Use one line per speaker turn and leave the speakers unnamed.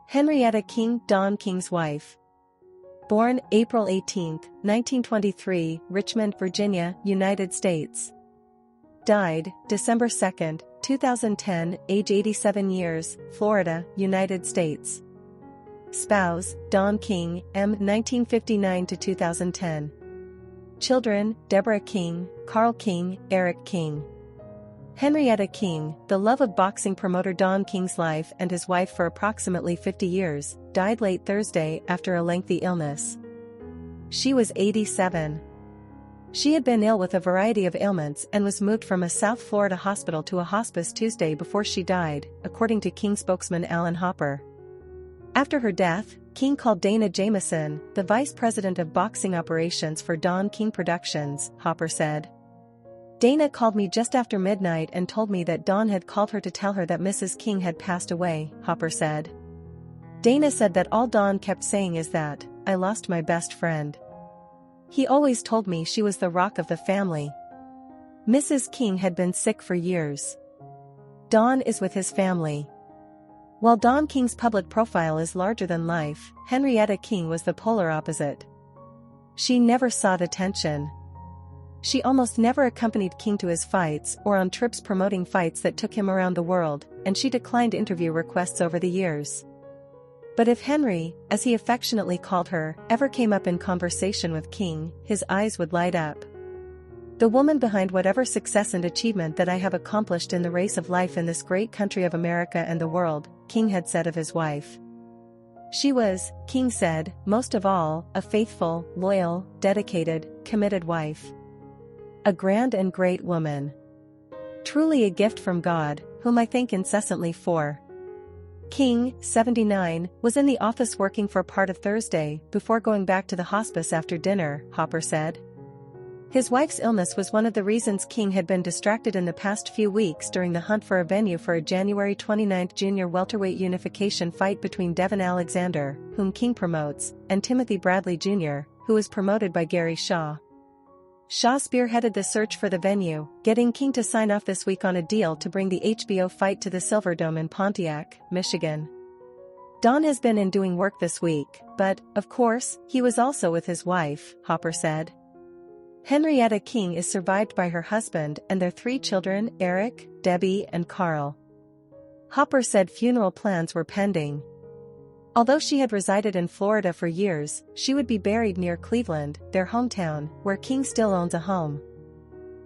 Henrietta King Don King's wife. Born April 18, 1923, Richmond, Virginia, United States. Died December 2, 2010, age 87 years, Florida, United States. Spouse, Don King, M. 1959 to 2010. Children, Deborah King, Carl King, Eric King. Henrietta King, the love of boxing promoter Don King's life and his wife for approximately 50 years, died late Thursday after a lengthy illness. She was 87. She had been ill with a variety of ailments and was moved from a South Florida hospital to a hospice Tuesday before she died, according to King spokesman Alan Hopper. After her death, King called Dana Jameson, the vice president of boxing operations for Don King Productions, Hopper said. Dana called me just after midnight and told me that Don had called her to tell her that Mrs. King had passed away, Hopper said. Dana said that all Don kept saying is that, I lost my best friend. He always told me she was the rock of the family. Mrs. King had been sick for years. Don is with his family. While Don King's public profile is larger than life, Henrietta King was the polar opposite. She never sought attention. She almost never accompanied King to his fights or on trips promoting fights that took him around the world, and she declined interview requests over the years. But if Henry, as he affectionately called her, ever came up in conversation with King, his eyes would light up. The woman behind whatever success and achievement that I have accomplished in the race of life in this great country of America and the world, King had said of his wife. She was, King said, most of all, a faithful, loyal, dedicated, committed wife. A grand and great woman. Truly a gift from God, whom I thank incessantly for. King, 79, was in the office working for part of Thursday before going back to the hospice after dinner, Hopper said. His wife's illness was one of the reasons King had been distracted in the past few weeks during the hunt for a venue for a January 29 junior welterweight unification fight between Devin Alexander, whom King promotes, and Timothy Bradley Jr., who is promoted by Gary Shaw. Shaw spearheaded the search for the venue, getting King to sign off this week on a deal to bring the HBO fight to the Silverdome in Pontiac, Michigan. Don has been in doing work this week, but, of course, he was also with his wife, Hopper said. Henrietta King is survived by her husband and their 3 children, Eric, Debbie and Carl. Hopper said funeral plans were pending. Although she had resided in Florida for years, she would be buried near Cleveland, their hometown, where King still owns a home.